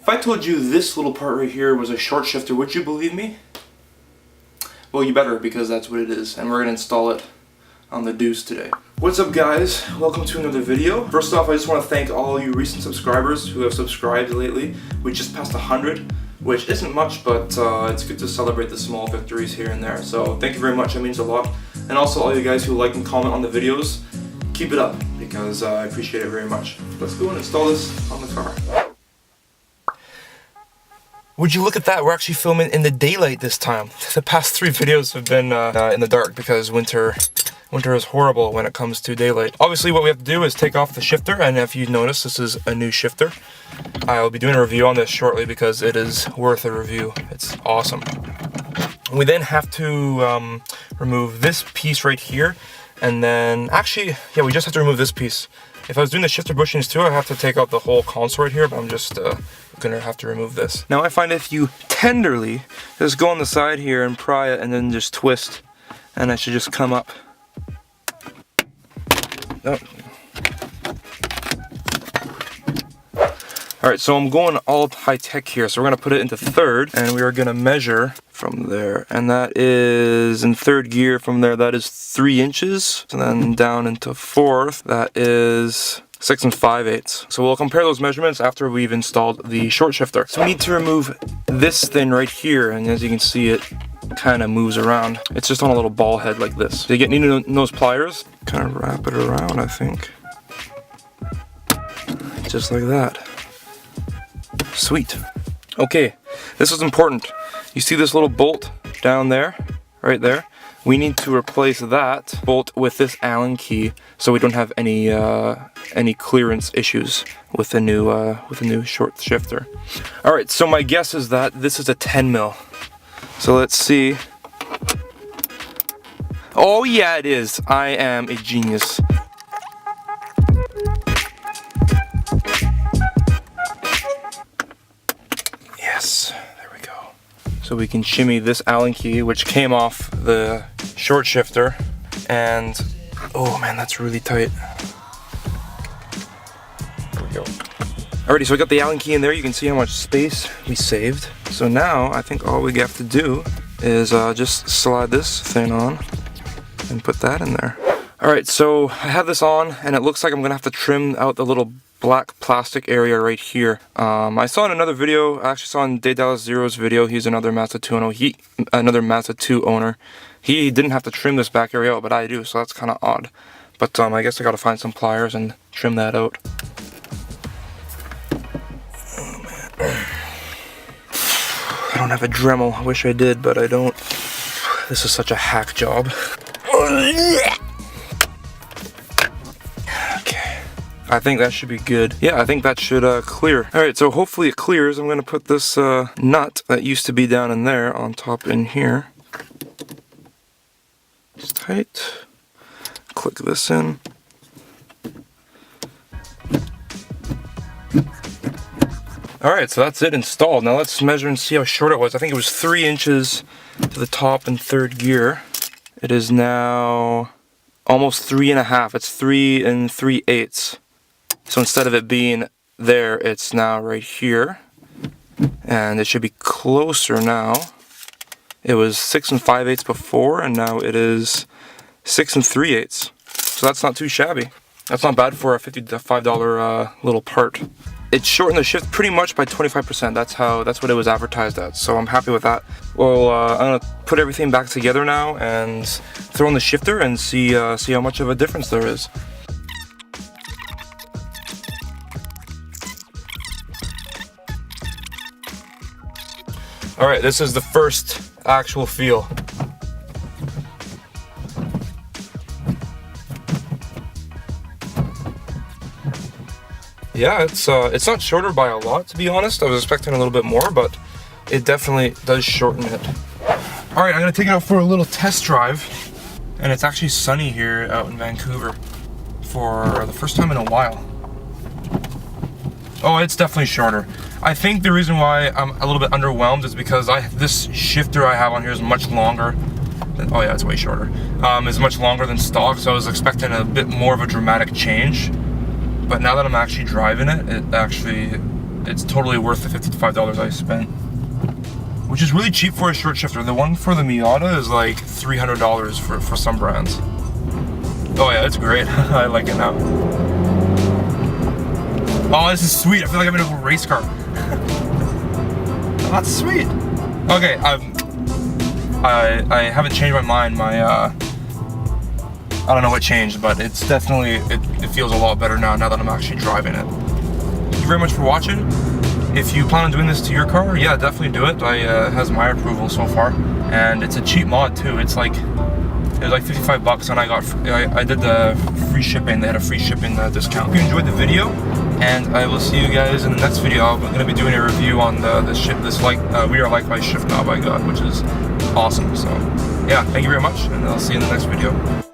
If I told you this little part right here was a short shifter, would you believe me? Well, you better, because that's what it is, and we're going to install it on the Deuce today. What's up, guys? Welcome to another video. First off, I just want to thank all you recent subscribers who have subscribed lately. We just passed 100, which isn't much, but it's good to celebrate the small victories here and there. So thank you very much, it means a lot. And also all you guys who like and comment on the videos, keep it up, because I appreciate it very much. Let's go and install this on the car. Would you look at that, we're actually filming in the daylight this time. The past 3 videos have been in the dark because winter is horrible when it comes to daylight. Obviously what we have to do is take off the shifter, and if you notice, this is a new shifter. I'll be doing a review on this shortly because it is worth a review. It's awesome. We then have to remove this piece right here, and then actually, yeah, we just have to remove this piece. If I was doing the shifter bushings too, I have to take out the whole console right here, but I'm just gonna have to remove this. Now I find if you tenderly just go on the side here and pry it and then just twist, and it should just come up. Oh. Alright, so I'm going all high tech here, so we're gonna put it into third, and we are gonna measure from there, and that is in third gear. From there, that is 3 inches, and then down into fourth, that is 6 5/8. So we'll compare those measurements after we've installed the short shifter. So we need to remove this thing right here, and as you can see, it kind of moves around. It's just on a little ball head like this. So you get needle-nose pliers, kind of wrap it around, I think. Just like that. Sweet. Okay, this is important. You see this little bolt down there, right there? We need to replace that bolt with this Allen key, so we don't have any clearance issues with the new short shifter. All right, so my guess is that this is a 10 mil. So let's see. Oh yeah, it is. I am a genius. Yes, there we go. So we can shimmy this Allen key, which came off the short shifter, and oh man, that's really tight. There we go. Alrighty, so we got the Allen key in there. You can see how much space we saved. So now I think all we have to do is just slide this thing on and put that in there. Alright, so I have this on, and it looks like I'm gonna have to trim out the little black plastic area right here. I saw in another video, I actually saw in Day Dallas Zero's video, he's another Mazda 2 owner. He didn't have to trim this back area out, but I do, so that's kind of odd. But I guess I gotta find some pliers and trim that out. Oh man. I don't have a Dremel. I wish I did, but I don't. This is such a hack job. Okay. I think that should be good. Yeah, I think that should clear. Alright, so hopefully it clears. I'm going to put this nut that used to be down in there on top in here. It's tight. Click this in. Alright, so that's it installed. Now let's measure and see how short it was. I think it was 3 inches to the top in third gear. It is now almost 3.5. It's 3 3/8. So instead of it being there, it's now right here. And it should be closer now. It was 6 5/8 before, and now it is 6 3/8. So that's not too shabby. That's not bad for a $55 little part. It shortened the shift pretty much by 25%. That's what it was advertised at. So I'm happy with that. Well, I'm gonna put everything back together now and throw in the shifter and see how much of a difference there is. All right, this is the first actual feel. Yeah, it's not shorter by a lot, to be honest. I was expecting a little bit more, but it definitely does shorten it. All right, I'm gonna take it out for a little test drive, and it's actually sunny here out in Vancouver for the first time in a while. Oh, it's definitely shorter. I think the reason why I'm a little bit underwhelmed is because this shifter I have on here is much longer than, oh yeah, it's way shorter. Is much longer than stock, so I was expecting a bit more of a dramatic change. But now that I'm actually driving it, it actually it's totally worth the $55 I spent. Which is really cheap for a short shifter. The one for the Miata is like $300 for some brands. Oh yeah, it's great. I like it now. Oh, this is sweet. I feel like I'm in a race car. Oh, that's sweet. Okay, I haven't changed my mind. I don't know what changed, but it's definitely, it feels a lot better now that I'm actually driving it. Thank you very much for watching. If you plan on doing this to your car, yeah, definitely do it. It has my approval so far, and it's a cheap mod too. It's like, it was like 55 bucks, and I did the free shipping. They had a free shipping discount. Hope you enjoyed the video, and I will see you guys in the next video. I'm going to be doing a review on this We Are Likewise shift knob I got, which is awesome. So yeah, thank you very much, and I'll see you in the next video.